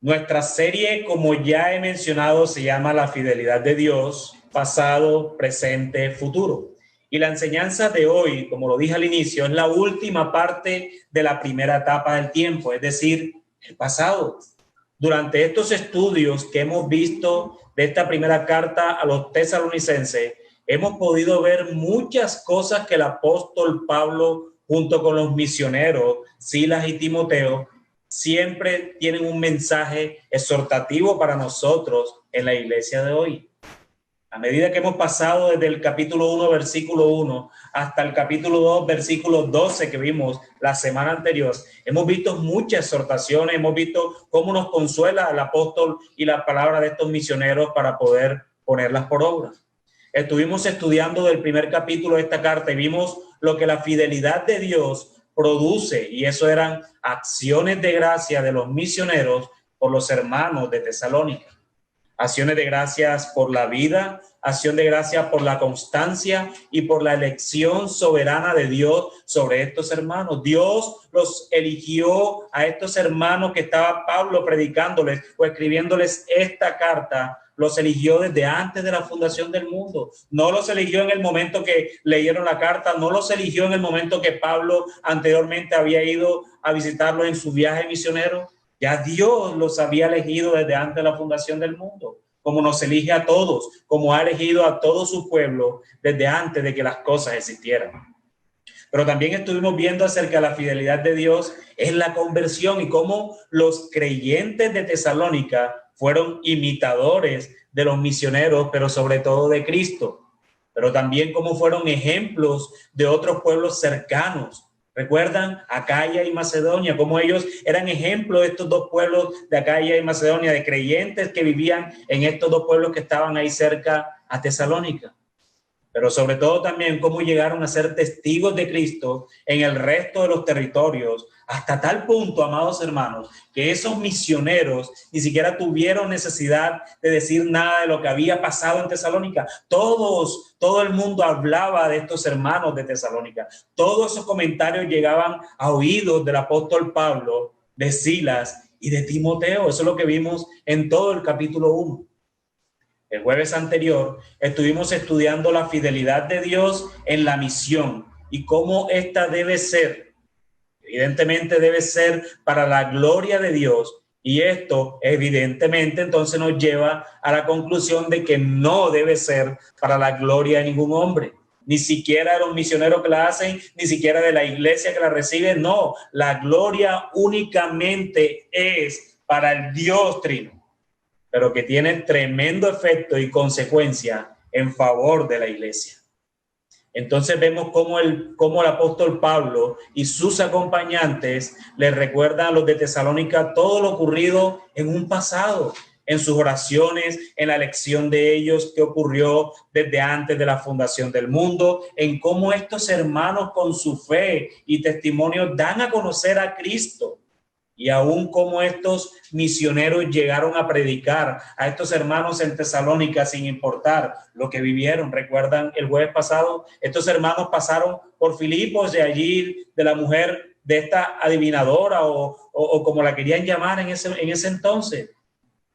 Nuestra serie, como ya he mencionado, se llama La fidelidad de Dios, pasado, presente, futuro. Y la enseñanza de hoy, como lo dije al inicio, es la última parte de la primera etapa del tiempo, es decir, el pasado. Durante estos estudios que hemos visto de esta primera carta a los tesalonicenses, hemos podido ver muchas cosas que el apóstol Pablo, junto con los misioneros Silas y Timoteo, siempre tienen un mensaje exhortativo para nosotros en la iglesia de hoy. A medida que hemos pasado desde el capítulo 1, versículo 1, hasta el capítulo 2, versículo 12 que vimos la semana anterior, hemos visto muchas exhortaciones, hemos visto cómo nos consuela el apóstol y la palabra de estos misioneros para poder ponerlas por obra. Estuvimos estudiando del primer capítulo de esta carta y vimos lo que la fidelidad de Dios produce, y eso eran acciones de gracia de los misioneros por los hermanos de Tesalónica. Acciones de gracias por la vida, acción de gracias por la constancia y por la elección soberana de Dios sobre estos hermanos. Dios los eligió a estos hermanos que estaba Pablo predicándoles o escribiéndoles esta carta. Los eligió desde antes de la fundación del mundo. No los eligió en el momento que leyeron la carta, no los eligió en el momento que Pablo anteriormente había ido a visitarlos en su viaje misionero. Ya Dios los había elegido desde antes de la fundación del mundo, como nos elige a todos, como ha elegido a todo su pueblo desde antes de que las cosas existieran. Pero también estuvimos viendo acerca de la fidelidad de Dios en la conversión y cómo los creyentes de Tesalónica fueron imitadores de los misioneros, pero sobre todo de Cristo. Pero también cómo fueron ejemplos de otros pueblos cercanos. ¿Recuerdan? Acaya y Macedonia, como ellos eran ejemplos de estos dos pueblos de Acaya y Macedonia, de creyentes que vivían en estos dos pueblos que estaban ahí cerca a Tesalónica. Pero sobre todo también cómo llegaron a ser testigos de Cristo en el resto de los territorios, hasta tal punto, amados hermanos, que esos misioneros ni siquiera tuvieron necesidad de decir nada de lo que había pasado en Tesalónica. Todo el mundo hablaba de estos hermanos de Tesalónica. Todos esos comentarios llegaban a oídos del apóstol Pablo, de Silas y de Timoteo. Eso es lo que vimos en todo el capítulo 1. El jueves anterior estuvimos estudiando la fidelidad de Dios en la misión y cómo esta debe ser. Evidentemente debe ser para la gloria de Dios, y esto evidentemente entonces nos lleva a la conclusión de que no debe ser para la gloria de ningún hombre, ni siquiera de los misioneros que la hacen, ni siquiera de la iglesia que la recibe. No, la gloria únicamente es para el Dios Trino, pero que tiene tremendo efecto y consecuencia en favor de la iglesia. Entonces vemos cómo el apóstol Pablo y sus acompañantes le recuerdan a los de Tesalónica todo lo ocurrido en un pasado, en sus oraciones, en la elección de ellos que ocurrió desde antes de la fundación del mundo, en cómo estos hermanos con su fe y testimonio dan a conocer a Cristo. Y aún como estos misioneros llegaron a predicar a estos hermanos en Tesalónica sin importar lo que vivieron. ¿Recuerdan el jueves pasado? Estos hermanos pasaron por Filipos, de allí, de la mujer, de esta adivinadora o como la querían llamar en ese entonces.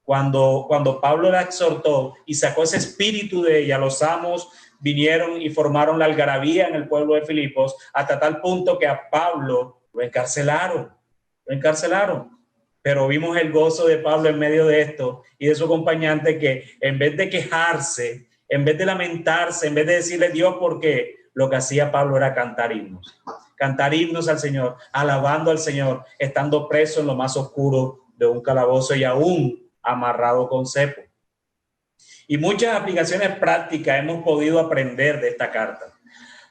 Cuando Pablo la exhortó y sacó ese espíritu de ella, los amos vinieron y formaron la algarabía en el pueblo de Filipos, hasta tal punto que a Pablo lo encarcelaron. Pero vimos el gozo de Pablo en medio de esto y de su acompañante, que en vez de quejarse, en vez de lamentarse, en vez de decirle Dios por qué, lo que hacía Pablo era cantar himnos al Señor, alabando al Señor, estando preso en lo más oscuro de un calabozo y aún amarrado con cepo. Y muchas aplicaciones prácticas hemos podido aprender de esta carta.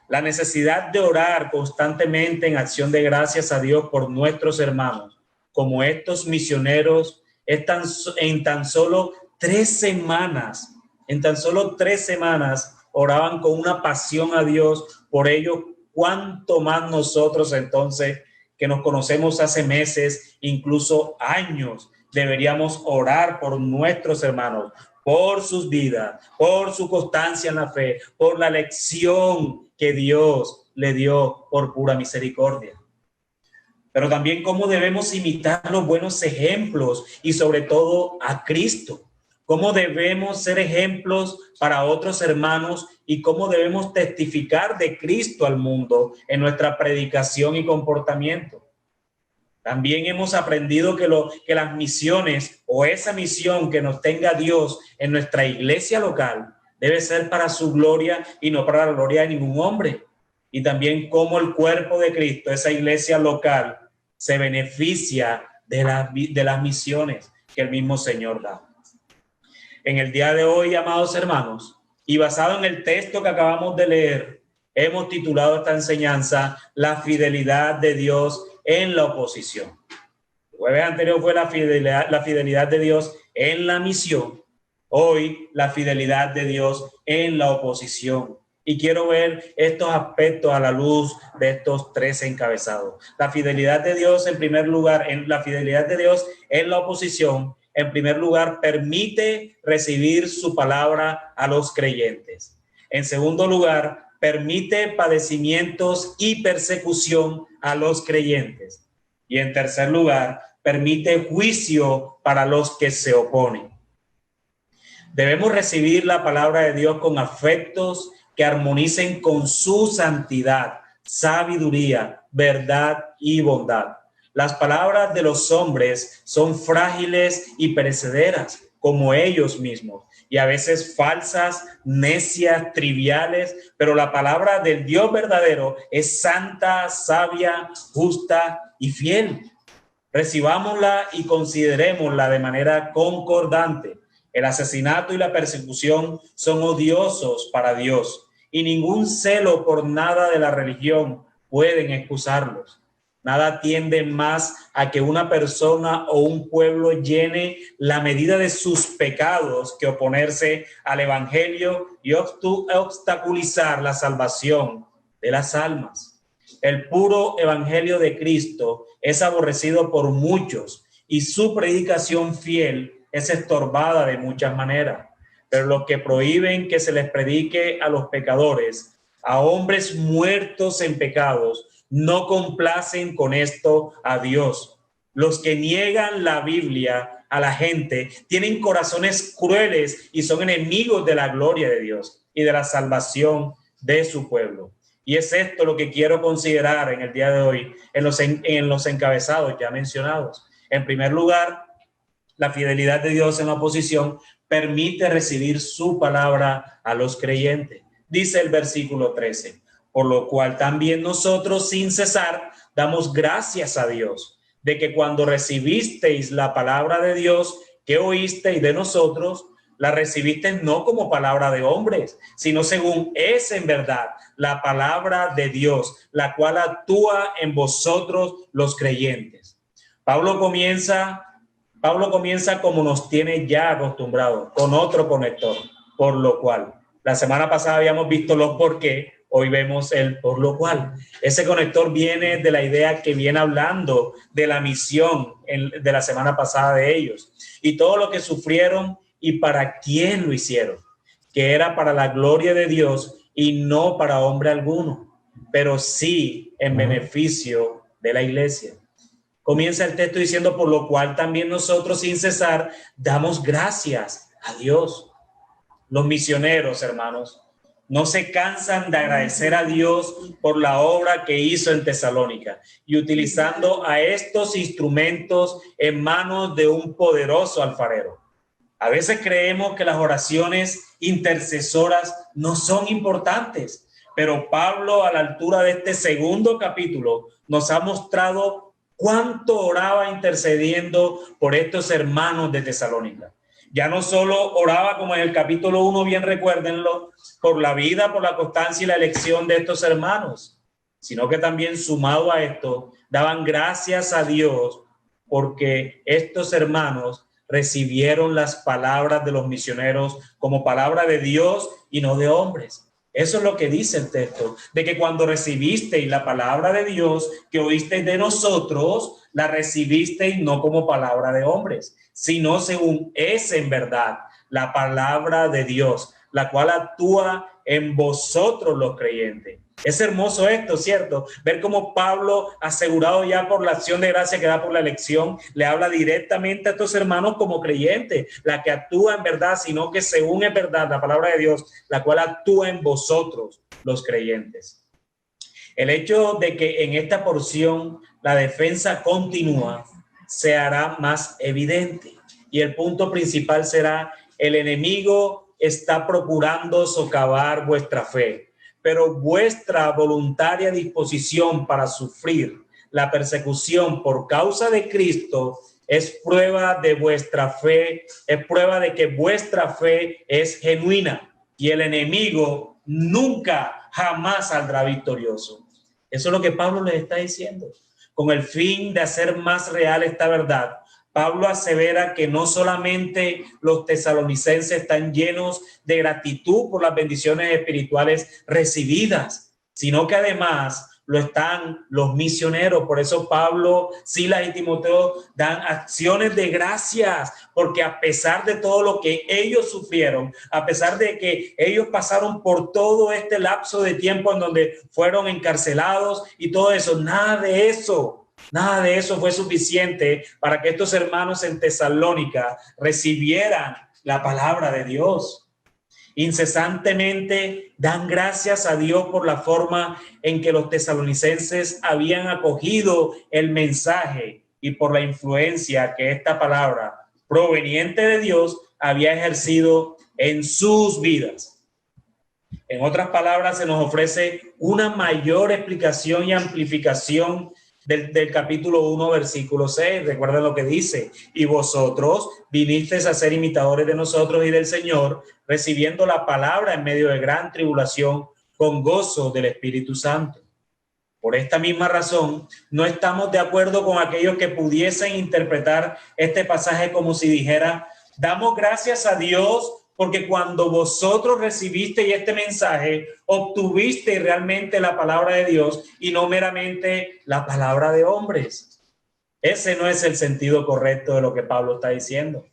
La necesidad de orar constantemente en acción de gracias a Dios por nuestros hermanos, como estos misioneros, en tan solo 3 semanas, oraban con una pasión a Dios por ellos. Cuánto más nosotros entonces, que nos conocemos hace meses, incluso años, deberíamos orar por nuestros hermanos, por sus vidas, por su constancia en la fe, por la lección que Dios le dio por pura misericordia. pero también cómo debemos imitar los buenos ejemplos y sobre todo a Cristo. Cómo debemos ser ejemplos para otros hermanos y cómo debemos testificar de Cristo al mundo en nuestra predicación y comportamiento. También hemos aprendido que las misiones o esa misión que nos tenga Dios en nuestra iglesia local debe ser para su gloria y no para la gloria de ningún hombre. Y también cómo el cuerpo de Cristo, esa iglesia local, se beneficia de las misiones que el mismo Señor da. En el día de hoy, amados hermanos, y basado en el texto que acabamos de leer, hemos titulado esta enseñanza La fidelidad de Dios en la oposición. El jueves anterior fue la fidelidad de Dios en la misión. Hoy, la fidelidad de Dios en la oposición. Y quiero ver estos aspectos a la luz de estos tres encabezados. La fidelidad de Dios, en primer lugar, la fidelidad de Dios en la oposición. En primer lugar, permite recibir su palabra a los creyentes. En segundo lugar, permite padecimientos y persecución a los creyentes. Y en tercer lugar, permite juicio para los que se oponen. Debemos recibir la palabra de Dios con afectos que armonicen con su santidad, sabiduría, verdad y bondad. Las palabras de los hombres son frágiles y perecederas, como ellos mismos, y a veces falsas, necias, triviales, pero la palabra del Dios verdadero es santa, sabia, justa y fiel. Recibámosla y considerémosla de manera concordante. El asesinato y la persecución son odiosos para Dios, y ningún celo por nada de la religión pueden excusarlos. Nada tiende más a que una persona o un pueblo llene la medida de sus pecados que oponerse al evangelio y obstaculizar la salvación de las almas. El puro evangelio de Cristo es aborrecido por muchos y su predicación fiel es estorbada de muchas maneras. Pero los que prohíben que se les predique a los pecadores, a hombres muertos en pecados, no complacen con esto a Dios. Los que niegan la Biblia a la gente tienen corazones crueles y son enemigos de la gloria de Dios y de la salvación de su pueblo. Y es esto lo que quiero considerar en el día de hoy en los encabezados ya mencionados. En primer lugar, la fidelidad de Dios en la oposición permite recibir su palabra a los creyentes. Dice el versículo 13. Por lo cual también nosotros sin cesar damos gracias a Dios de que cuando recibisteis la palabra de Dios que oísteis de nosotros, la recibisteis no como palabra de hombres, sino según es en verdad la palabra de Dios, la cual actúa en vosotros los creyentes. Pablo comienza como nos tiene ya acostumbrados, con otro conector, por lo cual. La semana pasada habíamos visto los por qué. Hoy vemos el por lo cual. Ese conector viene de la idea que viene hablando de la misión de la semana pasada de ellos y todo lo que sufrieron y para quién lo hicieron, que era para la gloria de Dios y no para hombre alguno, pero sí en beneficio de la iglesia. Comienza el texto diciendo, por lo cual también nosotros sin cesar damos gracias a Dios. Los misioneros, hermanos, no se cansan de agradecer a Dios por la obra que hizo en Tesalónica y utilizando a estos instrumentos en manos de un poderoso alfarero. A veces creemos que las oraciones intercesoras no son importantes, pero Pablo, a la altura de este segundo capítulo, nos ha mostrado cuánto oraba intercediendo por estos hermanos de Tesalónica. Ya no solo oraba, como en el capítulo 1, bien recuérdenlo, por la vida, por la constancia y la elección de estos hermanos, sino que también sumado a esto, daban gracias a Dios porque estos hermanos recibieron las palabras de los misioneros como palabra de Dios y no de hombres. Eso es lo que dice el texto, de que cuando recibisteis la palabra de Dios que oísteis de nosotros, la recibisteis no como palabra de hombres, sino según es en verdad la palabra de Dios, la cual actúa en vosotros los creyentes. Es hermoso esto, ¿cierto? Ver cómo Pablo, asegurado ya por la acción de gracia que da por la elección, le habla directamente a estos hermanos como creyentes, la que actúa en verdad, sino que según es verdad la palabra de Dios, la cual actúa en vosotros los creyentes. El hecho de que en esta porción la defensa continúa se hará más evidente. Y el punto principal será: el enemigo está procurando socavar vuestra fe, pero vuestra voluntaria disposición para sufrir la persecución por causa de Cristo es prueba de vuestra fe, es prueba de que vuestra fe es genuina, y el enemigo nunca, jamás saldrá victorioso. Eso es lo que Pablo les está diciendo. Con el fin de hacer más real esta verdad, Pablo asevera que no solamente los tesalonicenses están llenos de gratitud por las bendiciones espirituales recibidas, sino que además lo están los misioneros. Por eso Pablo, Silas y Timoteo dan acciones de gracias, porque a pesar de todo lo que ellos sufrieron, a pesar de que ellos pasaron por todo este lapso de tiempo en donde fueron encarcelados y todo eso, nada de eso fue suficiente para que estos hermanos en Tesalónica recibieran la palabra de Dios. Incesantemente dan gracias a Dios por la forma en que los tesalonicenses habían acogido el mensaje y por la influencia que esta palabra proveniente de Dios había ejercido en sus vidas. En otras palabras, se nos ofrece una mayor explicación y amplificación del capítulo 1, versículo 6. Recuerden lo que dice: y vosotros vinisteis a ser imitadores de nosotros y del Señor, recibiendo la palabra en medio de gran tribulación, con gozo del Espíritu Santo. Por esta misma razón, no estamos de acuerdo con aquellos que pudiesen interpretar este pasaje como si dijera: damos gracias a Dios porque cuando vosotros recibisteis este mensaje, obtuvisteis realmente la palabra de Dios y no meramente la palabra de hombres. Ese no es el sentido correcto de lo que Pablo está diciendo.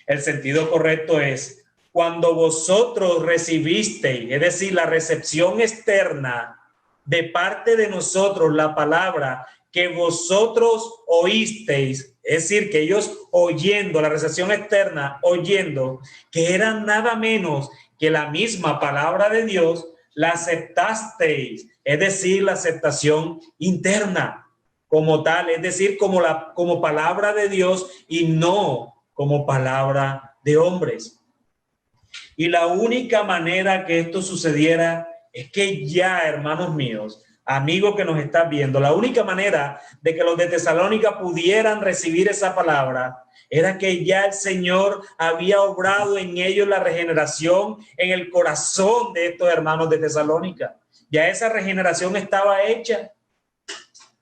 El sentido correcto es: cuando vosotros recibisteis, es decir, la recepción externa de parte de nosotros, la palabra que vosotros oísteis, es decir, que ellos oyendo, la recepción externa, oyendo, que era nada menos que la misma palabra de Dios, la aceptasteis, es decir, la aceptación interna como tal, es decir, como palabra de Dios y no como palabra de hombres. Y la única manera que esto sucediera es que ya, hermanos míos, amigo que nos estás viendo, la única manera de que los de Tesalónica pudieran recibir esa palabra era que ya el Señor había obrado en ellos la regeneración en el corazón de estos hermanos de Tesalónica. Ya esa regeneración estaba hecha.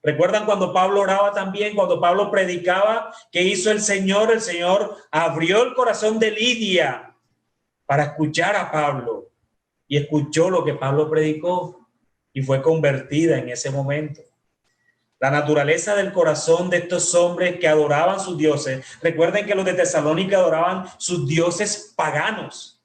¿Recuerdan cuando Pablo oraba también, cuando Pablo predicaba? ¿Qué hizo el Señor? El Señor abrió el corazón de Lidia para escuchar a Pablo, y escuchó lo que Pablo predicó y fue convertida en ese momento. La naturaleza del corazón de estos hombres que adoraban sus dioses. Recuerden que los de Tesalónica adoraban sus dioses paganos.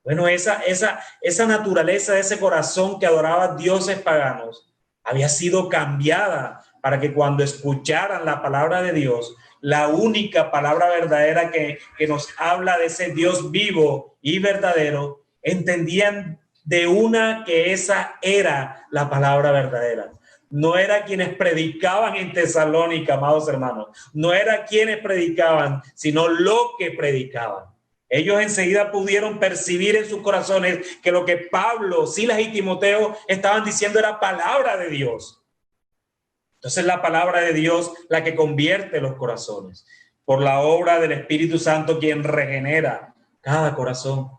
Bueno, esa naturaleza de ese corazón que adoraba dioses paganos había sido cambiada para que cuando escucharan la palabra de Dios, la única palabra verdadera que nos habla de ese Dios vivo y verdadero, entendían de una que esa era la palabra verdadera. No era quienes predicaban en Tesalónica, amados hermanos. No era quienes predicaban, sino lo que predicaban. Ellos enseguida pudieron percibir en sus corazones que lo que Pablo, Silas y Timoteo estaban diciendo era palabra de Dios. Entonces la palabra de Dios la que convierte los corazones por la obra del Espíritu Santo, quien regenera cada corazón.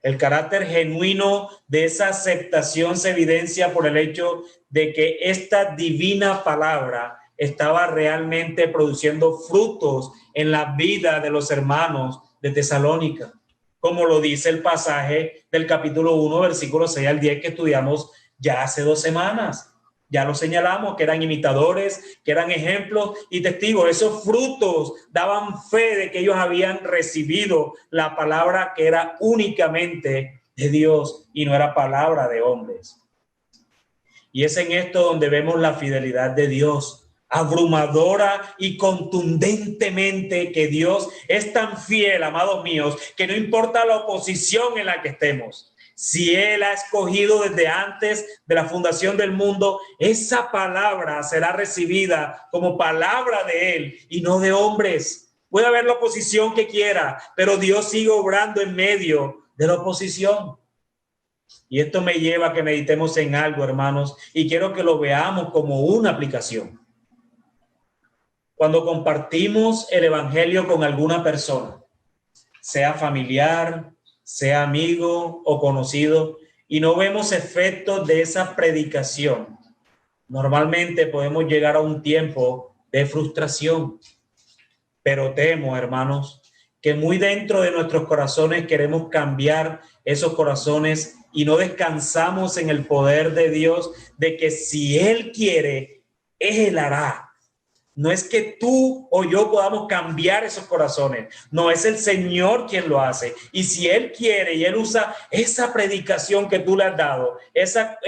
El carácter genuino de esa aceptación se evidencia por el hecho de que esta divina palabra estaba realmente produciendo frutos en la vida de los hermanos de Tesalónica, como lo dice el pasaje del capítulo 1, versículos 6 al 10 que estudiamos ya hace 2 semanas. Ya lo señalamos, que eran imitadores, que eran ejemplos y testigos. Esos frutos daban fe de que ellos habían recibido la palabra que era únicamente de Dios y no era palabra de hombres. Y es en esto donde vemos la fidelidad de Dios, abrumadora y contundentemente, que Dios es tan fiel, amados míos, que no importa la oposición en la que estemos. Si Él ha escogido desde antes de la fundación del mundo, esa palabra será recibida como palabra de Él y no de hombres. Puede haber la oposición que quiera, pero Dios sigue obrando en medio de la oposición. Y esto me lleva a que meditemos en algo, hermanos, y quiero que lo veamos como una aplicación. Cuando compartimos el evangelio con alguna persona, sea familiar, sea amigo o conocido, y no vemos efectos de esa predicación, normalmente podemos llegar a un tiempo de frustración. Pero temo, hermanos, que muy dentro de nuestros corazones queremos cambiar esos corazones y no descansamos en el poder de Dios, de que si Él quiere, Él hará. No es que tú o yo podamos cambiar esos corazones, no, es el Señor quien lo hace. Y si Él quiere y Él usa esa predicación que tú le has dado, esa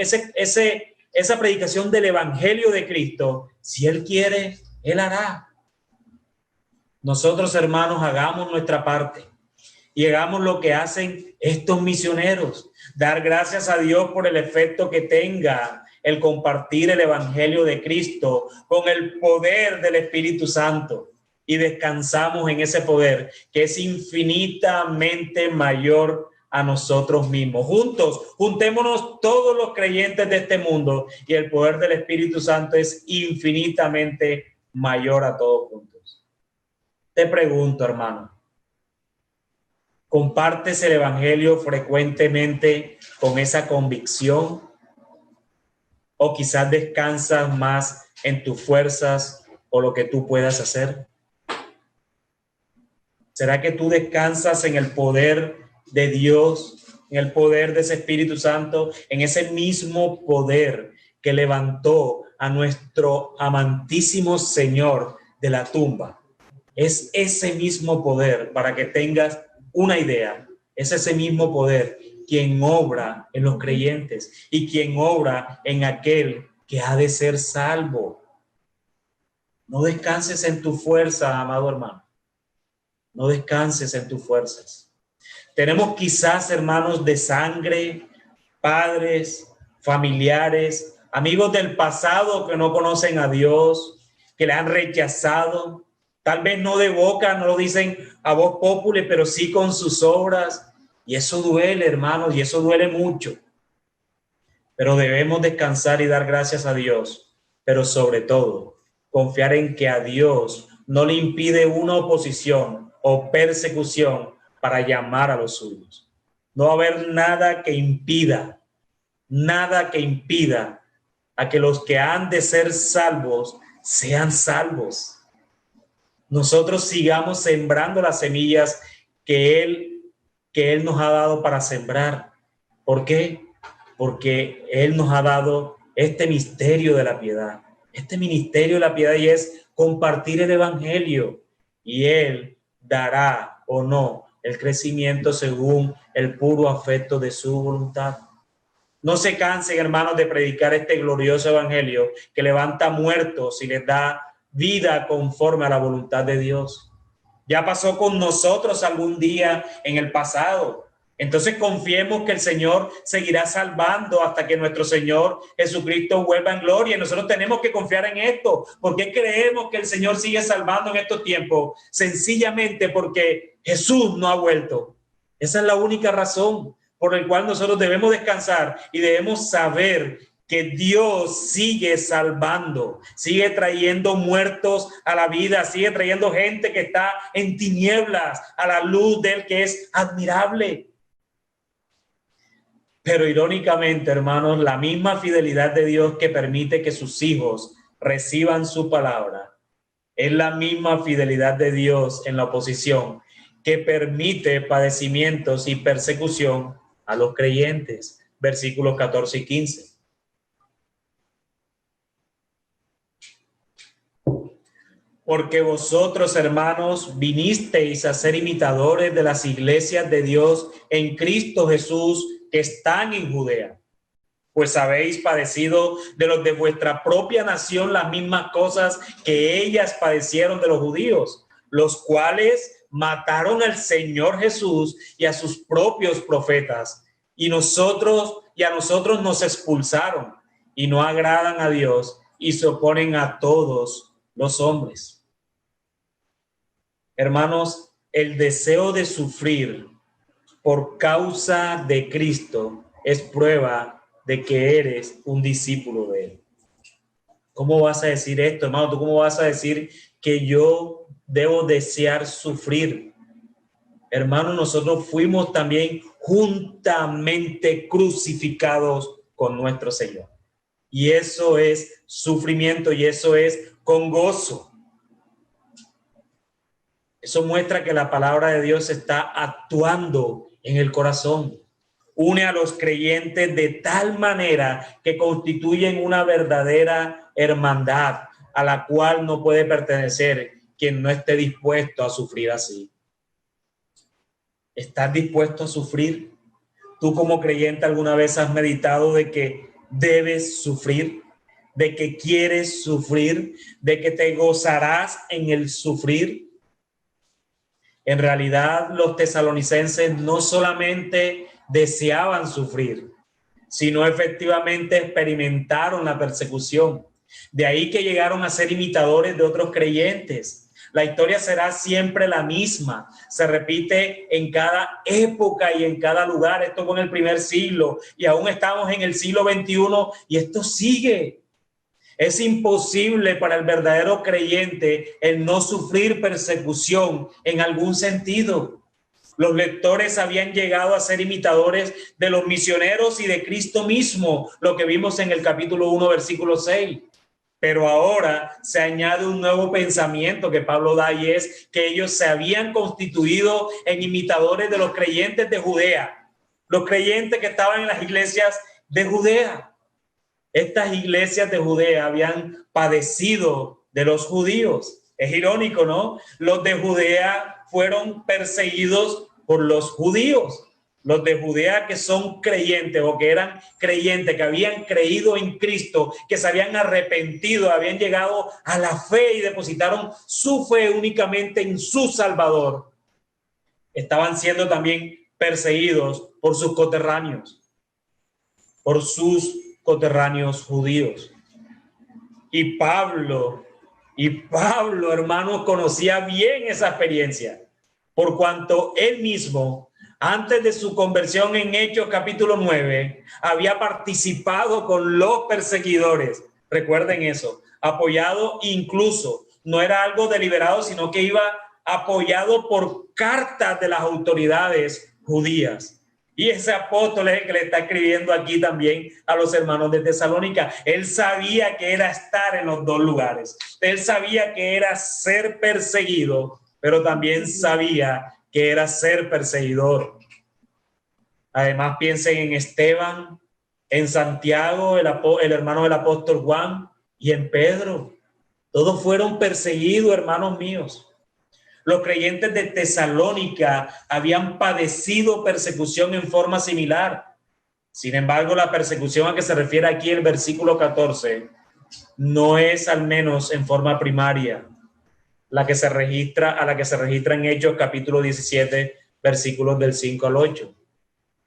predicación del Evangelio de Cristo, si Él quiere, Él hará. Nosotros, hermanos, hagamos nuestra parte y hagamos lo que hacen estos misioneros, dar gracias a Dios por el efecto que tenga el compartir el evangelio de Cristo con el poder del Espíritu Santo, y descansamos en ese poder que es infinitamente mayor a nosotros mismos. Juntémonos todos los creyentes de este mundo y el poder del Espíritu Santo es infinitamente mayor a todos juntos. Te pregunto, hermano, ¿compartes el evangelio frecuentemente con esa convicción? ¿O quizás descansas más en tus fuerzas o lo que tú puedas hacer? ¿Será que tú descansas en el poder de Dios, en el poder de ese Espíritu Santo, en ese mismo poder que levantó a nuestro amantísimo Señor de la tumba? Es ese mismo poder, para que tengas una idea, es ese mismo poder quien obra en los creyentes y quien obra en aquel que ha de ser salvo. No descanses en tu fuerza, amado hermano. No descanses en tus fuerzas. Tenemos quizás hermanos de sangre, padres, familiares, amigos del pasado que no conocen a Dios, que le han rechazado. Tal vez no de boca, no lo dicen a voz populi, pero sí con sus obras. Y eso duele, hermanos, y eso duele mucho. Pero debemos descansar y dar gracias a Dios, pero sobre todo confiar en que a Dios no le impide una oposición o persecución para llamar a los suyos. No va a haber nada que impida a que los que han de ser salvos sean salvos. Nosotros sigamos sembrando las semillas que Él nos ha dado para sembrar. ¿Por qué? Porque Él nos ha dado este misterio de la piedad, este ministerio de la piedad, y es compartir el evangelio, y Él dará o no el crecimiento según el puro afecto de su voluntad. No se cansen, hermanos, de predicar este glorioso evangelio que levanta muertos y les da vida conforme a la voluntad de Dios. Ya pasó con nosotros algún día en el pasado. Entonces confiemos que el Señor seguirá salvando hasta que nuestro Señor Jesucristo vuelva en gloria. Y nosotros tenemos que confiar en esto. ¿Por qué creemos que el Señor sigue salvando en estos tiempos? Sencillamente porque Jesús no ha vuelto. Esa es la única razón por la cual nosotros debemos descansar y debemos saber que Dios sigue salvando, sigue trayendo muertos a la vida, sigue trayendo gente que está en tinieblas a la luz de Él, que es admirable. Pero irónicamente, hermanos, la misma fidelidad de Dios que permite que sus hijos reciban su palabra es la misma fidelidad de Dios en la oposición que permite padecimientos y persecución a los creyentes. Versículos 14 y 15. porque vosotros, hermanos, vinisteis a ser imitadores de las iglesias de Dios en Cristo Jesús que están en Judea. Pues habéis padecido de los de vuestra propia nación las mismas cosas que ellas padecieron de los judíos, los cuales mataron al Señor Jesús y a sus propios profetas, y a nosotros nos expulsaron, y no agradan a Dios, y se oponen a todos los hombres. Hermanos, el deseo de sufrir por causa de Cristo es prueba de que eres un discípulo de Él. ¿Cómo vas a decir esto, hermano? ¿Tú cómo vas a decir que yo debo desear sufrir? Hermano, nosotros fuimos también juntamente crucificados con nuestro Señor. Y eso es sufrimiento y eso es con gozo. Eso muestra que la palabra de Dios está actuando en el corazón. Une a los creyentes de tal manera que constituyen una verdadera hermandad a la cual no puede pertenecer quien no esté dispuesto a sufrir así. ¿Estás dispuesto a sufrir? ¿Tú como creyente alguna vez has meditado de que debes sufrir, de que quieres sufrir, de que te gozarás en el sufrir? En realidad, los tesalonicenses no solamente deseaban sufrir, sino efectivamente experimentaron la persecución. De ahí que llegaron a ser imitadores de otros creyentes. La historia será siempre la misma, se repite en cada época y en cada lugar. Esto fue en el primer siglo y aún estamos en el siglo XXI y esto sigue. Es imposible para el verdadero creyente el no sufrir persecución en algún sentido. Los lectores habían llegado a ser imitadores de los misioneros y de Cristo mismo, lo que vimos en el capítulo 1, versículo 6. Pero ahora se añade un nuevo pensamiento que Pablo da, y es que ellos se habían constituido en imitadores de los creyentes de Judea, los creyentes que estaban en las iglesias de Judea. Estas iglesias de Judea habían padecido de los judíos. Es irónico, ¿no? Los de Judea fueron perseguidos por los judíos. Los de Judea que son creyentes o que eran creyentes, que habían creído en Cristo, que se habían arrepentido, habían llegado a la fe y depositaron su fe únicamente en su Salvador, estaban siendo también perseguidos por sus coterráneos, judíos. Y Pablo, hermanos, conocía bien esa experiencia, por cuanto él mismo, antes de su conversión en Hechos capítulo 9, había participado con los perseguidores. Recuerden eso, apoyado incluso, no era algo deliberado, sino que iba apoyado por cartas de las autoridades judías. Y ese apóstol es el que le está escribiendo aquí también a los hermanos de Tesalónica. Él sabía que era estar en los dos lugares. Él sabía que era ser perseguido, pero también sabía que era ser perseguidor. Además, piensen en Esteban, en Santiago, el hermano del apóstol Juan, y en Pedro. Todos fueron perseguidos, hermanos míos. Los creyentes de Tesalónica habían padecido persecución en forma similar. Sin embargo, la persecución a que se refiere aquí el versículo 14 no es, al menos en forma primaria, a la que se registra en Hechos capítulo 17, versículos del 5 al 8.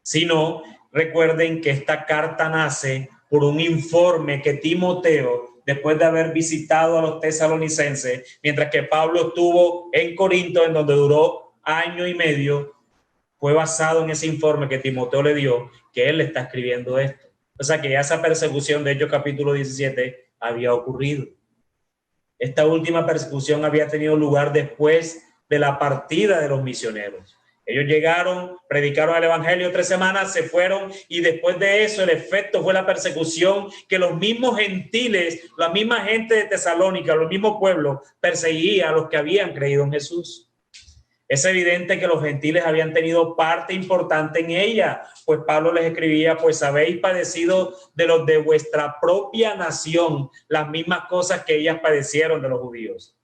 Sino, recuerden que esta carta nace por un informe que Timoteo, después de haber visitado a los tesalonicenses, mientras que Pablo estuvo en Corinto, en donde duró 1 año y medio, fue basado en ese informe que Timoteo le dio, que él le está escribiendo esto. O sea que ya esa persecución de Hechos capítulo 17 había ocurrido. Esta última persecución había tenido lugar después de la partida de los misioneros. Ellos llegaron, predicaron el evangelio 3 semanas, se fueron, y después de eso el efecto fue la persecución que los mismos gentiles, la misma gente de Tesalónica, los mismos pueblos, perseguían a los que habían creído en Jesús. Es evidente que los gentiles habían tenido parte importante en ella, pues Pablo les escribía, pues habéis padecido de los de vuestra propia nación las mismas cosas que ellas padecieron de los judíos,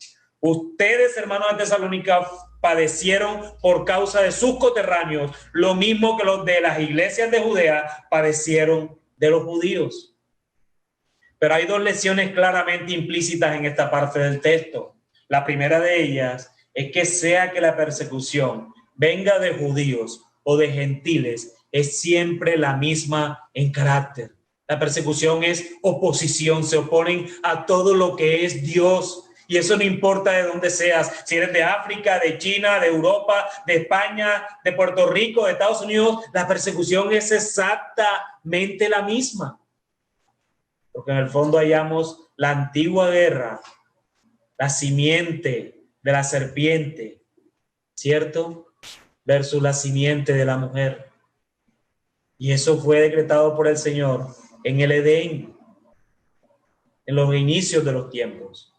Ustedes, hermanos de Tesalónica, padecieron por causa de sus coterráneos lo mismo que los de las iglesias de Judea padecieron de los judíos. Pero hay dos lecciones claramente implícitas en esta parte del texto. La primera de ellas es que sea que la persecución venga de judíos o de gentiles, es siempre la misma en carácter. La persecución es oposición, se oponen a todo lo que es Dios. Y eso no importa de dónde seas, si eres de África, de China, de Europa, de España, de Puerto Rico, de Estados Unidos, la persecución es exactamente la misma. Porque en el fondo hallamos la antigua guerra, la simiente de la serpiente, ¿cierto? Versus la simiente de la mujer. Y eso fue decretado por el Señor en el Edén, en los inicios de los tiempos.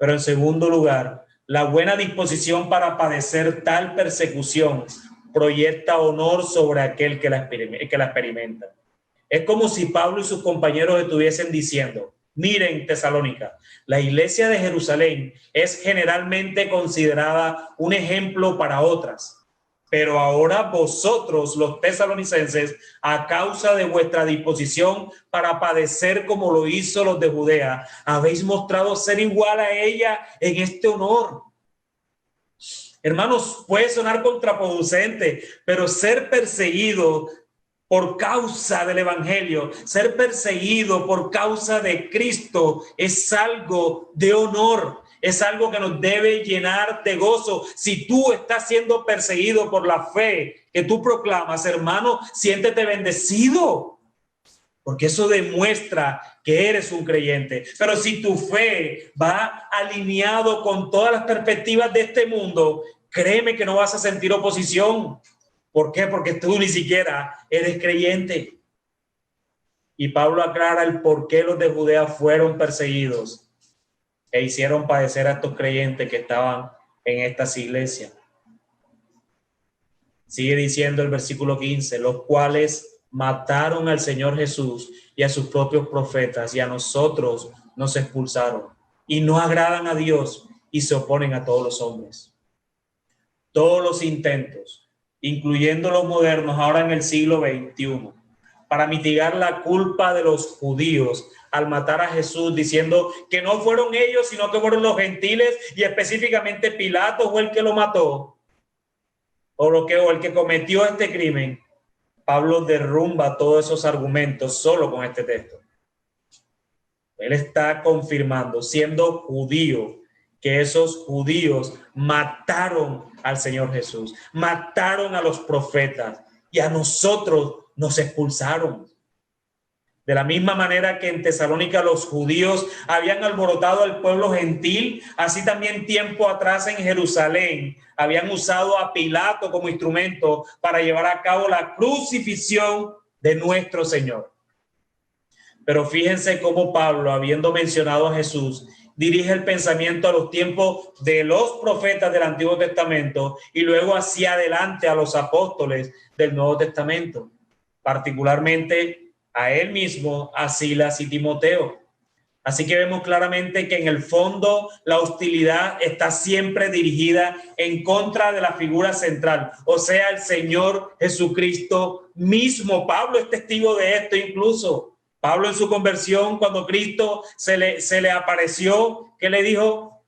Pero en segundo lugar, la buena disposición para padecer tal persecución proyecta honor sobre aquel que la experimenta. Es como si Pablo y sus compañeros estuviesen diciendo: miren, Tesalónica, la iglesia de Jerusalén es generalmente considerada un ejemplo para otras. Pero ahora vosotros, los tesalonicenses, a causa de vuestra disposición para padecer como lo hizo los de Judea, habéis mostrado ser igual a ella en este honor. Hermanos, puede sonar contraproducente, pero ser perseguido por causa del evangelio, ser perseguido por causa de Cristo es algo de honor. Es algo que nos debe llenar de gozo. Si tú estás siendo perseguido por la fe que tú proclamas, hermano, siéntete bendecido, porque eso demuestra que eres un creyente. Pero si tu fe va alineado con todas las perspectivas de este mundo, créeme que no vas a sentir oposición. ¿Por qué? Porque tú ni siquiera eres creyente. Y Pablo aclara el por qué los de Judea fueron perseguidos e hicieron padecer a estos creyentes que estaban en estas iglesias. Sigue diciendo el versículo 15, los cuales mataron al Señor Jesús y a sus propios profetas, y a nosotros nos expulsaron, y no agradan a Dios y se oponen a todos los hombres. Todos los intentos, incluyendo los modernos ahora en el siglo XXI, para mitigar la culpa de los judíos al matar a Jesús, diciendo que no fueron ellos, sino que fueron los gentiles, y específicamente Pilato fue el que lo mató, o el que cometió este crimen. Pablo derrumba todos esos argumentos solo con este texto. Él está confirmando, siendo judío, que esos judíos mataron al Señor Jesús, mataron a los profetas, y a nosotros nos expulsaron. De la misma manera que en Tesalónica los judíos habían alborotado al pueblo gentil, así también tiempo atrás en Jerusalén habían usado a Pilato como instrumento para llevar a cabo la crucifixión de nuestro Señor. Pero fíjense cómo Pablo, habiendo mencionado a Jesús, dirige el pensamiento a los tiempos de los profetas del Antiguo Testamento y luego hacia adelante a los apóstoles del Nuevo Testamento, particularmente a él mismo, a Silas y Timoteo. Así que vemos claramente que en el fondo la hostilidad está siempre dirigida en contra de la figura central, o sea, el Señor Jesucristo mismo. Pablo es testigo de esto incluso. Pablo en su conversión, cuando Cristo se le apareció, ¿qué le dijo?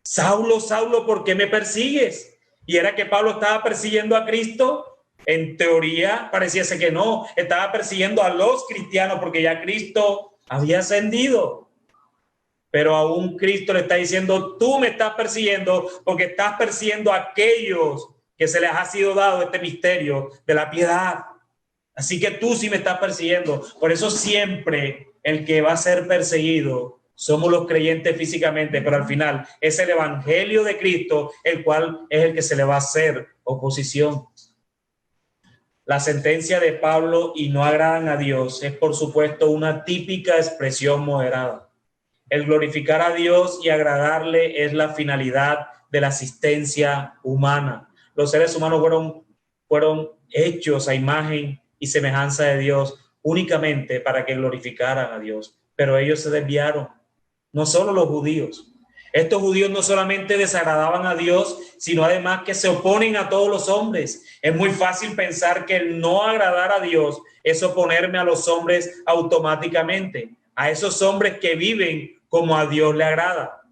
Saulo, Saulo, ¿por qué me persigues? Y era que Pablo estaba persiguiendo a Cristo. En teoría pareciese que no, estaba persiguiendo a los cristianos porque ya Cristo había ascendido. Pero aún Cristo le está diciendo, tú me estás persiguiendo porque estás persiguiendo a aquellos que se les ha sido dado este misterio de la piedad. Así que tú sí me estás persiguiendo. Por eso siempre el que va a ser perseguido somos los creyentes físicamente, pero al final es el evangelio de Cristo el cual es el que se le va a hacer oposición. La sentencia de Pablo y no agradan a Dios es, por supuesto, una típica expresión moderada. El glorificar a Dios y agradarle es la finalidad de la asistencia humana. Los seres humanos fueron hechos a imagen y semejanza de Dios únicamente para que glorificaran a Dios, pero ellos se desviaron. No solo los judíos, Estos judíos no solamente desagradaban a Dios, sino además que se oponen a todos los hombres. Es muy fácil pensar que el no agradar a Dios es oponerme a los hombres automáticamente, a esos hombres que viven como a Dios le agrada.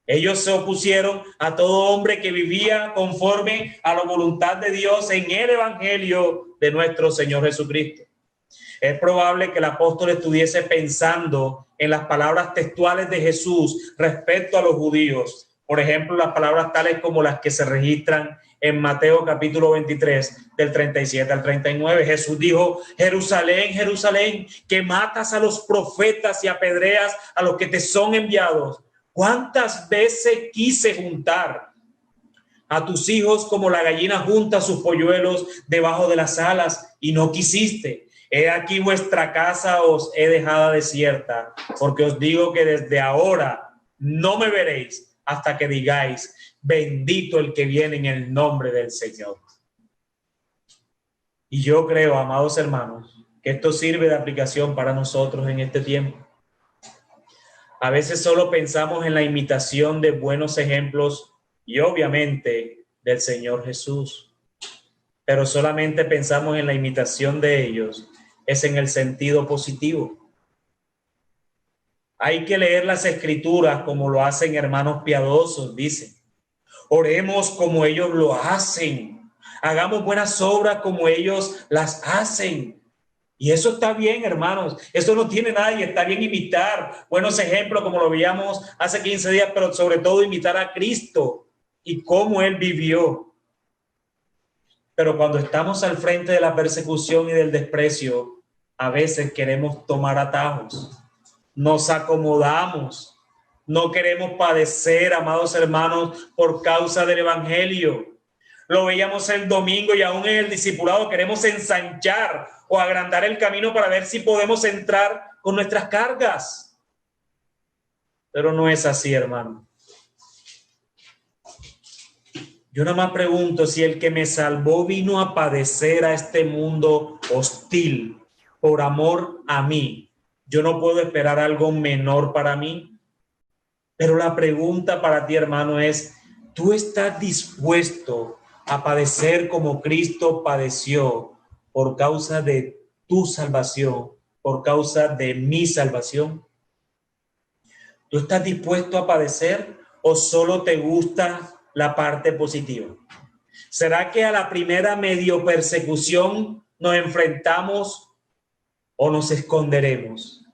Ellos se opusieron a todo hombre que vivía conforme a la voluntad de Dios en el evangelio de nuestro Señor Jesucristo. Es probable que el apóstol estuviese pensando en las palabras textuales de Jesús respecto a los judíos. Por ejemplo, las palabras tales como las que se registran en Mateo capítulo 23, del 37 al 39. Jesús dijo: Jerusalén, Jerusalén, que matas a los profetas y apedreas a los que te son enviados. ¿Cuántas veces quise juntar a tus hijos como la gallina junta sus polluelos debajo de las alas y no quisiste? He aquí vuestra casa os he dejado desierta, porque os digo que desde ahora no me veréis hasta que digáis: bendito el que viene en el nombre del Señor. Y yo creo, amados hermanos, que esto sirve de aplicación para nosotros en este tiempo. A veces solo pensamos en la imitación de buenos ejemplos y obviamente del Señor Jesús, pero solamente pensamos en la imitación de ellos es en el sentido positivo. Hay que leer las escrituras como lo hacen hermanos piadosos, dicen. Oremos como ellos lo hacen. Hagamos buenas obras como ellos las hacen. Y eso está bien, hermanos. Eso no tiene nadie. Está bien imitar buenos ejemplos como lo veíamos hace 15 días, pero sobre todo imitar a Cristo y cómo Él vivió. Pero cuando estamos al frente de la persecución y del desprecio, a veces queremos tomar atajos. Nos acomodamos. No queremos padecer, amados hermanos, por causa del evangelio. Lo veíamos el domingo y aún en el discipulado queremos ensanchar o agrandar el camino para ver si podemos entrar con nuestras cargas. Pero no es así, hermano. Yo nada más pregunto si el que me salvó vino a padecer a este mundo hostil por amor a mí. Yo no puedo esperar algo menor para mí. Pero la pregunta para ti, hermano, es: ¿tú estás dispuesto a padecer como Cristo padeció por causa de tu salvación, por causa de mi salvación? ¿Tú estás dispuesto a padecer o solo te gusta la parte positiva? ¿Será que a la primera medio persecución nos enfrentamos o nos esconderemos?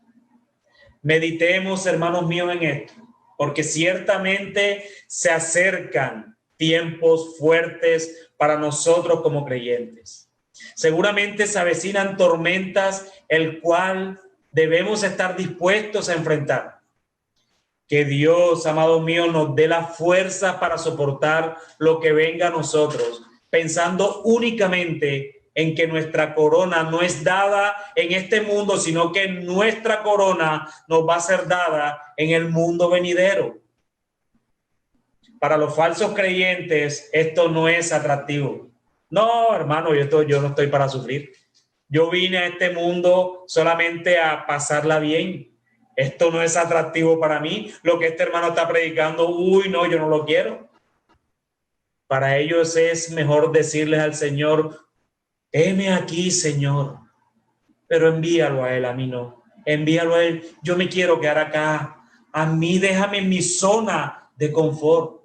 Meditemos, hermanos míos, en esto, porque ciertamente se acercan tiempos fuertes para nosotros como creyentes. Seguramente se avecinan tormentas, el cual debemos estar dispuestos a enfrentar. Que Dios, amados míos, nos dé la fuerza para soportar lo que venga a nosotros, pensando únicamente en que nuestra corona no es dada en este mundo, sino que nuestra corona nos va a ser dada en el mundo venidero. Para los falsos creyentes, esto no es atractivo. No, hermano, yo no estoy para sufrir. Yo vine a este mundo solamente a pasarla bien. Esto no es atractivo para mí. Lo que este hermano está predicando, no, yo no lo quiero. Para ellos es mejor decirles al Señor: heme aquí, Señor, pero envíalo a Él, a mí no. Envíalo a Él. Yo me quiero quedar acá. A mí déjame en mi zona de confort.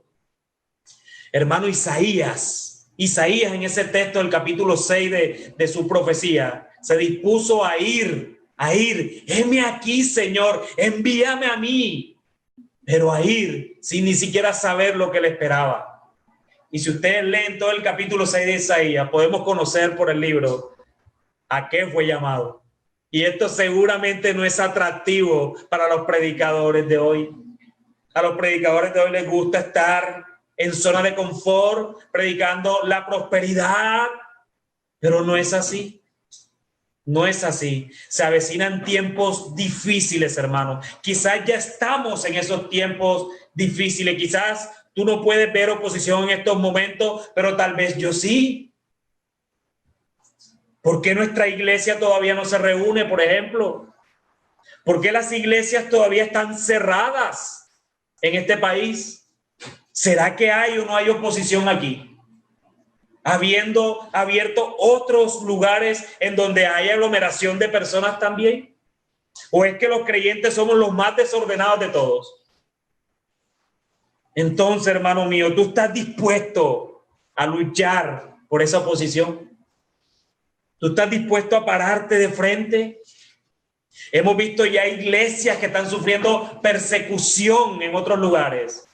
Hermano, Isaías en ese texto del capítulo 6 de su profecía, se dispuso a ir. Heme aquí, Señor, envíame a mí. Pero a ir sin ni siquiera saber lo que le esperaba. Y si ustedes leen todo el capítulo 6 de Isaías, podemos conocer por el libro a qué fue llamado. Y esto seguramente no es atractivo para los predicadores de hoy. A los predicadores de hoy les gusta estar en zona de confort, predicando la prosperidad, pero no es así. No es así. Se avecinan tiempos difíciles, hermanos. Quizás ya estamos en esos tiempos difíciles. Quizás tú no puedes ver oposición en estos momentos, pero tal vez yo sí. ¿Por qué nuestra iglesia todavía no se reúne, por ejemplo? ¿Por qué las iglesias todavía están cerradas? en este país? ¿Será que hay o no hay oposición aquí? Habiendo abierto otros lugares en donde hay aglomeración de personas también. ¿O es que los creyentes somos los más desordenados de todos? Entonces, hermano mío, ¿tú estás dispuesto a luchar por esa oposición? ¿Tú estás dispuesto a pararte de frente? Hemos visto ya iglesias que están sufriendo persecución en otros lugares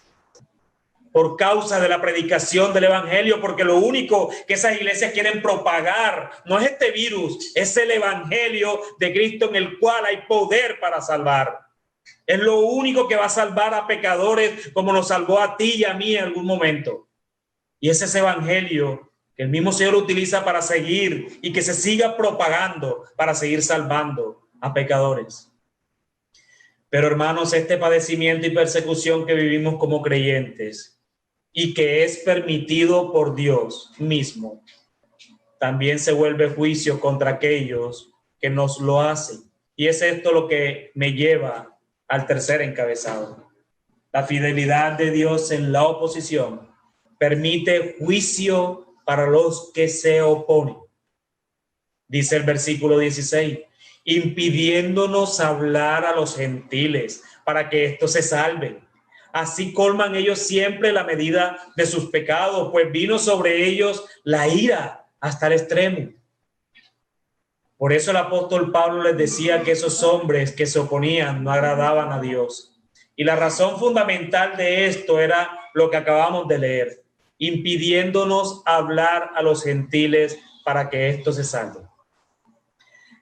por causa de la predicación del evangelio, porque lo único que esas iglesias quieren propagar no es este virus, es el evangelio de Cristo en el cual hay poder para salvar. Es lo único que va a salvar a pecadores como nos salvó a ti y a mí en algún momento. Y es ese evangelio que el mismo Señor utiliza para seguir y que se siga propagando para seguir salvando a pecadores. Pero hermanos, este padecimiento y persecución que vivimos como creyentes y que es permitido por Dios mismo, también se vuelve juicio contra aquellos que nos lo hacen. Y es esto lo que me lleva al tercer encabezado. La fidelidad de Dios en la oposición permite juicio para los que se oponen. Dice el versículo 16, impidiéndonos hablar a los gentiles para que estos se salven. Así colman ellos siempre la medida de sus pecados, pues vino sobre ellos la ira hasta el extremo. Por eso el apóstol Pablo les decía que esos hombres que se oponían no agradaban a Dios. Y la razón fundamental de esto era lo que acabamos de leer, impidiéndonos hablar a los gentiles para que estos se salven.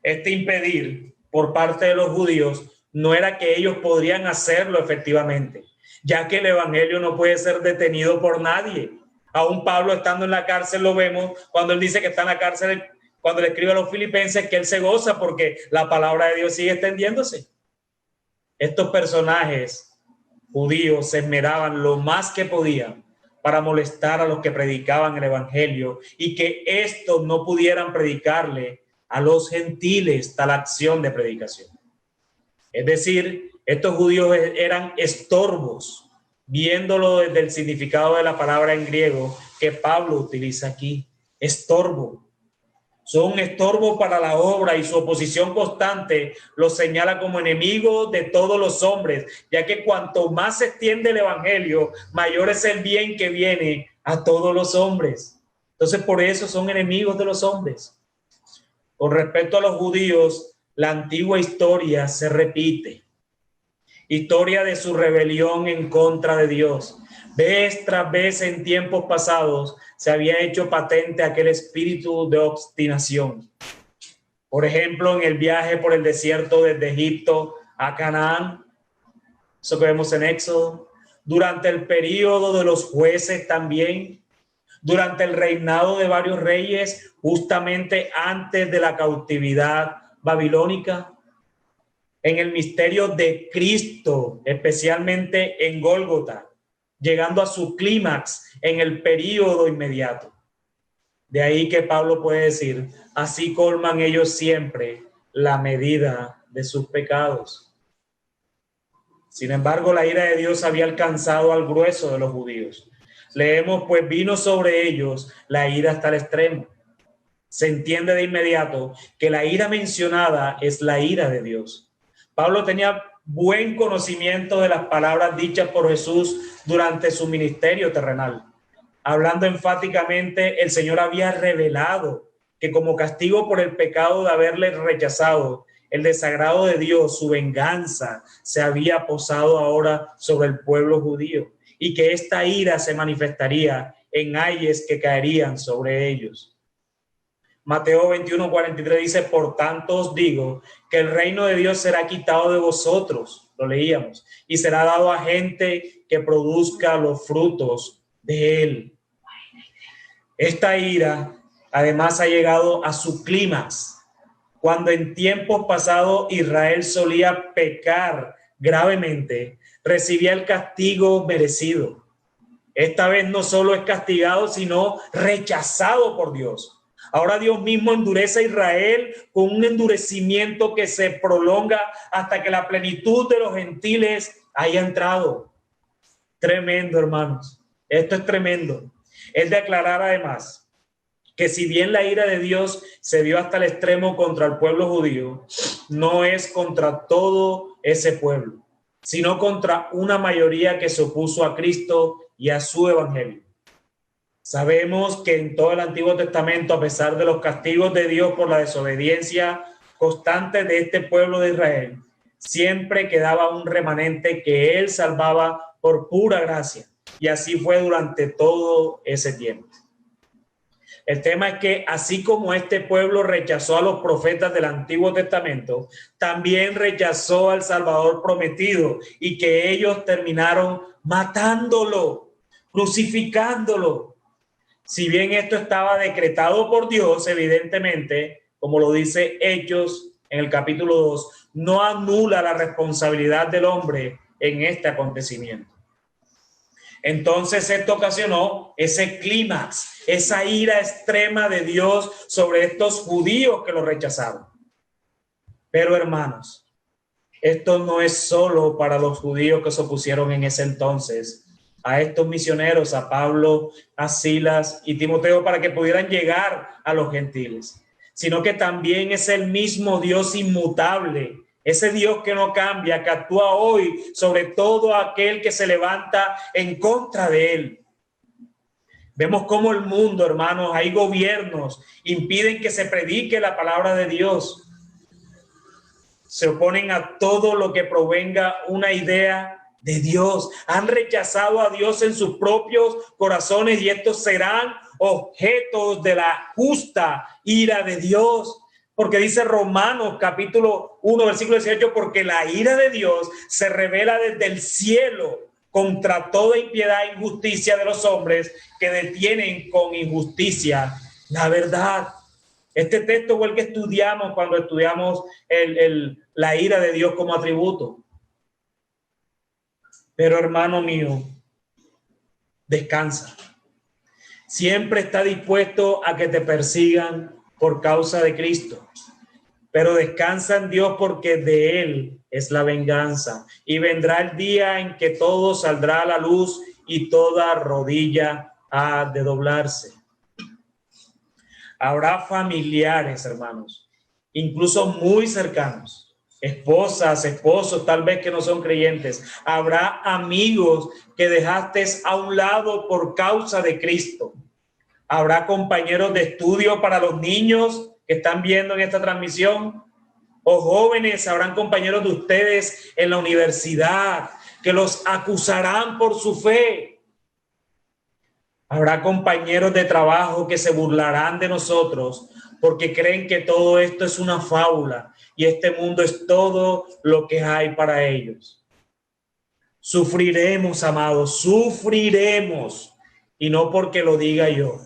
Este impedir por parte de los judíos no era que ellos podrían hacerlo efectivamente, ya que el evangelio no puede ser detenido por nadie. Aún Pablo estando en la cárcel lo vemos cuando él dice que está en la cárcel, cuando le escribe a los filipenses que él se goza porque la palabra de Dios sigue extendiéndose. Estos personajes judíos se esmeraban lo más que podían para molestar a los que predicaban el evangelio y que estos no pudieran predicarle a los gentiles tal acción de predicación. Es decir, estos judíos eran estorbos, viéndolo desde el significado de la palabra en griego que Pablo utiliza aquí, estorbo. Son un estorbo para la obra y su oposición constante los señala como enemigos de todos los hombres, ya que cuanto más se extiende el evangelio, mayor es el bien que viene a todos los hombres. Entonces, por eso son enemigos de los hombres. Con respecto a los judíos, la antigua historia se repite. Historia de su rebelión en contra de Dios. Vez tras vez en tiempos pasados se había hecho patente aquel espíritu de obstinación. Por ejemplo, en el viaje por el desierto desde Egipto a Canaán, eso que vemos en Éxodo, durante el período de los jueces también, durante el reinado de varios reyes, justamente antes de la cautividad babilónica, en el misterio de Cristo, especialmente en Gólgota, llegando a su clímax en el período inmediato. De ahí que Pablo puede decir, así colman ellos siempre la medida de sus pecados. Sin embargo, la ira de Dios había alcanzado al grueso de los judíos. Leemos, pues vino sobre ellos la ira hasta el extremo. Se entiende de inmediato que la ira mencionada es la ira de Dios. Pablo tenía buen conocimiento de las palabras dichas por Jesús durante su ministerio terrenal. Hablando enfáticamente, el Señor había revelado que como castigo por el pecado de haberle rechazado el desagrado de Dios, su venganza se había posado ahora sobre el pueblo judío y que esta ira se manifestaría en ayes que caerían sobre ellos. Mateo 21:43 dice, por tanto os digo que el reino de Dios será quitado de vosotros, lo leíamos, y será dado a gente que produzca los frutos de él. Esta ira además ha llegado a su clímax, cuando en tiempos pasados Israel solía pecar gravemente, recibía el castigo merecido. Esta vez no solo es castigado, sino rechazado por Dios. Ahora Dios mismo endurece a Israel con un endurecimiento que se prolonga hasta que la plenitud de los gentiles haya entrado. Tremendo, hermanos. Esto es tremendo. Es declarar además que si bien la ira de Dios se dio hasta el extremo contra el pueblo judío, no es contra todo ese pueblo, sino contra una mayoría que se opuso a Cristo y a su evangelio. Sabemos que en todo el Antiguo Testamento, a pesar de los castigos de Dios por la desobediencia constante de este pueblo de Israel, siempre quedaba un remanente que él salvaba por pura gracia. Y así fue durante todo ese tiempo. El tema es que así como este pueblo rechazó a los profetas del Antiguo Testamento, también rechazó al Salvador prometido y que ellos terminaron matándolo, crucificándolo. Si bien esto estaba decretado por Dios, evidentemente, como lo dice Hechos en el capítulo 2, no anula la responsabilidad del hombre en este acontecimiento. Entonces esto ocasionó ese clímax, esa ira extrema de Dios sobre estos judíos que lo rechazaron. Pero hermanos, esto no es solo para los judíos que se opusieron en ese entonces a estos misioneros, a Pablo, a Silas y Timoteo, para que pudieran llegar a los gentiles, sino que también es el mismo Dios inmutable, ese Dios que no cambia, que actúa hoy sobre todo aquel que se levanta en contra de él. Vemos cómo el mundo, hermanos, hay gobiernos, impiden que se predique la palabra de Dios. Se oponen a todo lo que provenga una idea de Dios. Han rechazado a Dios en sus propios corazones y estos serán objetos de la justa ira de Dios. Porque dice Romanos capítulo 1, versículo 18, porque la ira de Dios se revela desde el cielo contra toda impiedad e injusticia de los hombres que detienen con injusticia la verdad. Este texto fue el que estudiamos cuando estudiamos la ira de Dios como atributo. Pero hermano mío, descansa. Siempre está dispuesto a que te persigan por causa de Cristo. Pero descansa en Dios porque de Él es la venganza. Y vendrá el día en que todo saldrá a la luz y toda rodilla ha de doblarse. Habrá familiares, hermanos, incluso muy cercanos, esposas, esposos, tal vez que no son creyentes. Habrá amigos que dejaste a un lado por causa de Cristo. Habrá compañeros de estudio para los niños que están viendo en esta transmisión, o jóvenes, habrán compañeros de ustedes en la universidad que los acusarán por su fe. Habrá compañeros de trabajo que se burlarán de nosotros porque creen que todo esto es una fábula y este mundo es todo lo que hay para ellos. Sufriremos, amados, sufriremos, y no porque lo diga yo,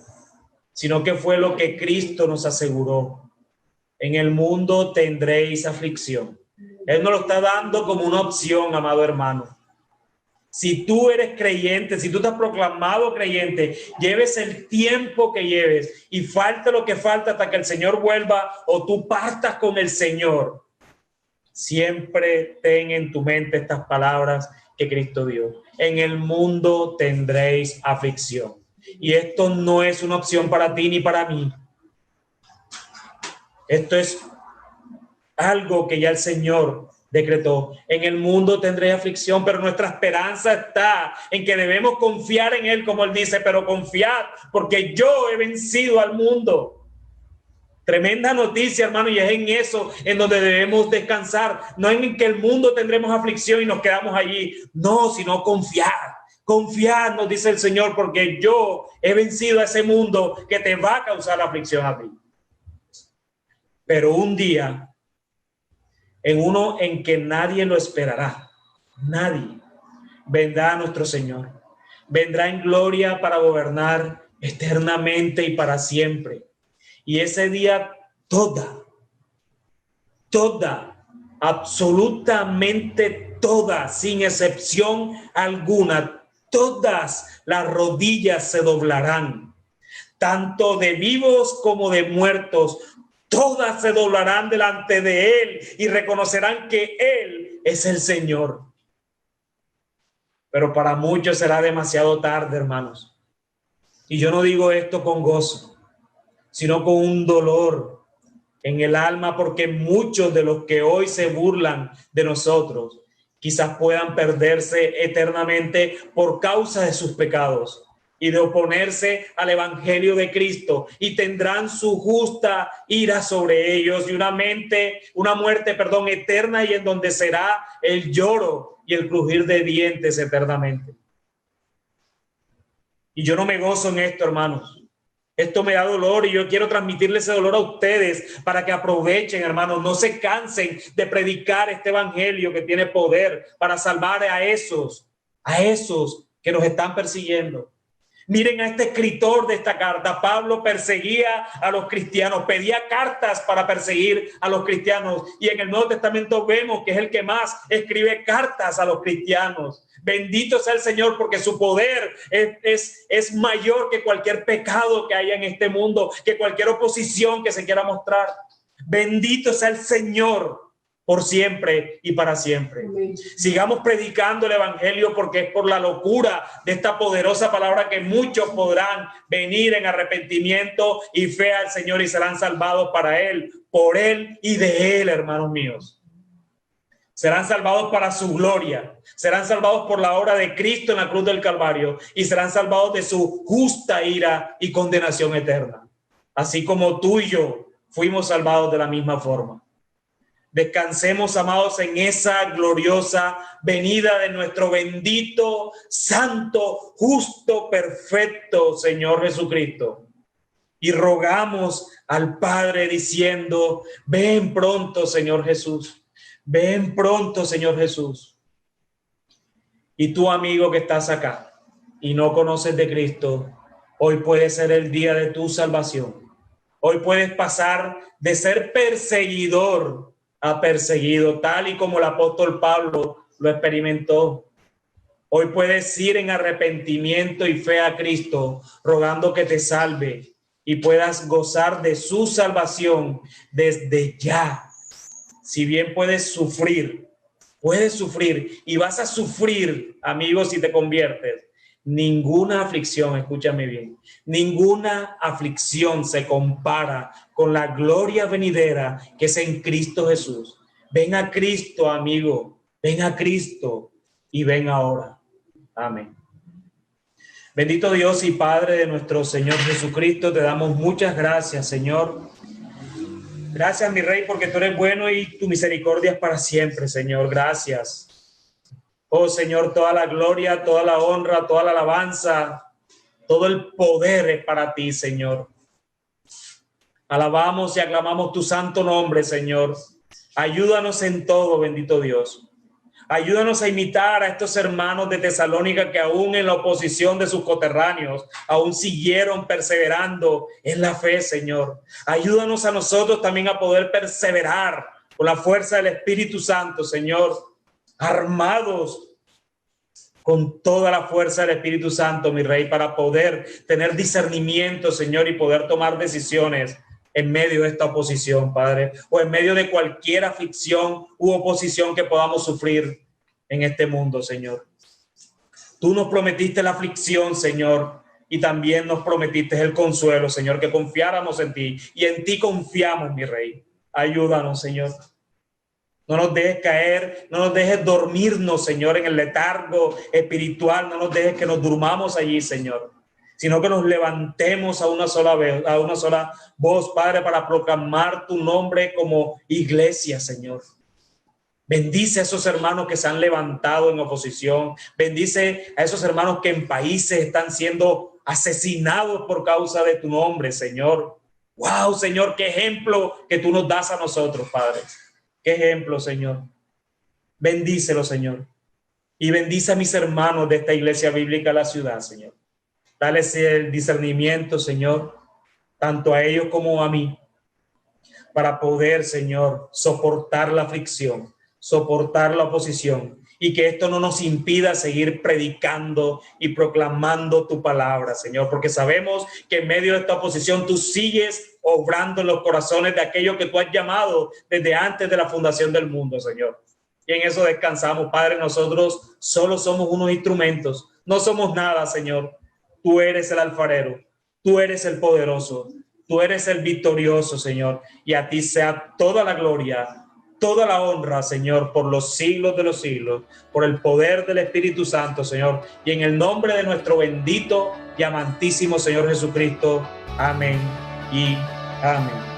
sino que fue lo que Cristo nos aseguró. En el mundo tendréis aflicción. Él nos lo está dando como una opción, amado hermano. Si tú eres creyente, si tú te has proclamado creyente, lleves el tiempo que lleves y falte lo que falta hasta que el Señor vuelva o tú partas con el Señor, siempre ten en tu mente estas palabras que Cristo dio. En el mundo tendréis aflicción. Y esto no es una opción para ti ni para mí. Esto es algo que ya el Señor decretó. En el mundo tendré aflicción, pero nuestra esperanza está en que debemos confiar en Él, como Él dice, pero confiad, porque yo he vencido al mundo. Tremenda noticia, hermano, y es en eso en donde debemos descansar. No en que el mundo tendremos aflicción y nos quedamos allí. No, sino confiar. Confiad, nos dice el Señor, porque yo he vencido a ese mundo que te va a causar aflicción a ti. Pero un día, en uno en que nadie lo esperará, nadie, vendrá nuestro Señor. Vendrá en gloria para gobernar eternamente y para siempre. Y ese día absolutamente toda, sin excepción alguna, todas las rodillas se doblarán, tanto de vivos como de muertos. Todas se doblarán delante de Él y reconocerán que Él es el Señor. pero para muchos será demasiado tarde, hermanos. Y yo no digo esto con gozo, sino con un dolor en el alma, porque muchos de los que hoy se burlan de nosotros quizás puedan perderse eternamente por causa de sus pecados y de oponerse al evangelio de Cristo, y tendrán su justa ira sobre ellos y una muerte eterna, y en donde será el lloro y el crujir de dientes eternamente. Y yo no me gozo en esto, hermanos. Esto me da dolor y yo quiero transmitirle ese dolor a ustedes para que aprovechen, hermanos. No se cansen de predicar este evangelio que tiene poder para salvar a esos que nos están persiguiendo. Miren a este escritor de esta carta. Pablo perseguía a los cristianos, pedía cartas para perseguir a los cristianos. Y en el Nuevo Testamento vemos que es el que más escribe cartas a los cristianos. Bendito sea el Señor, porque su poder es mayor que cualquier pecado que haya en este mundo, que cualquier oposición que se quiera mostrar. Bendito sea el Señor por siempre y para siempre. Amén. Sigamos predicando el evangelio, porque es por la locura de esta poderosa palabra que muchos podrán venir en arrepentimiento y fe al Señor y serán salvados para Él, por Él y de Él, hermanos míos. Serán salvados para su gloria, serán salvados por la obra de Cristo en la cruz del Calvario y serán salvados de su justa ira y condenación eterna. Así como tú y yo fuimos salvados de la misma forma. Descansemos, amados, en esa gloriosa venida de nuestro bendito, santo, justo, perfecto Señor Jesucristo. Y rogamos al Padre diciendo: ven pronto, Señor Jesús. Ven pronto, Señor Jesús. Y tú, amigo que estás acá y no conoces de Cristo, hoy puede ser el día de tu salvación. Hoy puedes pasar de ser perseguidor a perseguido, tal y como el apóstol Pablo lo experimentó. Hoy puedes ir en arrepentimiento y fe a Cristo, rogando que te salve y puedas gozar de su salvación desde ya. Si bien puedes sufrir y vas a sufrir, amigos, si te conviertes, ninguna aflicción, escúchame bien, ninguna aflicción se compara con la gloria venidera que es en Cristo Jesús. Ven a Cristo, amigo, ven a Cristo y ven ahora. Amén. Bendito Dios y Padre de nuestro Señor Jesucristo, te damos muchas gracias, Señor. Gracias, mi Rey, porque tú eres bueno y tu misericordia es para siempre, Señor. Gracias. Oh, Señor, toda la gloria, toda la honra, toda la alabanza, todo el poder es para ti, Señor. Alabamos y aclamamos tu santo nombre, Señor. Ayúdanos en todo, bendito Dios. Ayúdanos a imitar a estos hermanos de Tesalónica que aún en la oposición de sus coterráneos, aún siguieron perseverando en la fe, Señor. Ayúdanos a nosotros también a poder perseverar con la fuerza del Espíritu Santo, Señor, armados con toda la fuerza del Espíritu Santo, mi Rey, para poder tener discernimiento, Señor, y poder tomar decisiones en medio de esta oposición, Padre, o en medio de cualquier aflicción u oposición que podamos sufrir en este mundo, Señor. Tú nos prometiste la aflicción, Señor, y también nos prometiste el consuelo, Señor, que confiáramos en ti, y en ti confiamos, mi Rey. Ayúdanos, Señor. No nos dejes caer, no nos dejes dormirnos, Señor, en el letargo espiritual, no nos dejes que nos durmamos allí, Señor, sino que nos levantemos a una sola vez, a una sola voz, Padre, para proclamar tu nombre como iglesia, Señor. Bendice a esos hermanos que se han levantado en oposición. Bendice a esos hermanos que en países están siendo asesinados por causa de tu nombre, Señor. Wow, Señor, qué ejemplo que tú nos das a nosotros, Padre. Qué ejemplo, Señor. Bendícelo, Señor. Y bendice a mis hermanos de esta iglesia bíblica de la ciudad, Señor. Dale el discernimiento, Señor, tanto a ellos como a mí, para poder, Señor, soportar la aflicción, soportar la oposición, y que esto no nos impida seguir predicando y proclamando tu palabra, Señor, porque sabemos que en medio de esta oposición tú sigues obrando en los corazones de aquellos que tú has llamado desde antes de la fundación del mundo, Señor. y en eso descansamos. Padre, nosotros solo somos unos instrumentos, no somos nada, Señor. Tú eres el alfarero, tú eres el poderoso, tú eres el victorioso, Señor, y a ti sea toda la gloria, toda la honra, Señor, por los siglos de los siglos, por el poder del Espíritu Santo, Señor, y en el nombre de nuestro bendito y amantísimo Señor Jesucristo. Amén y amén.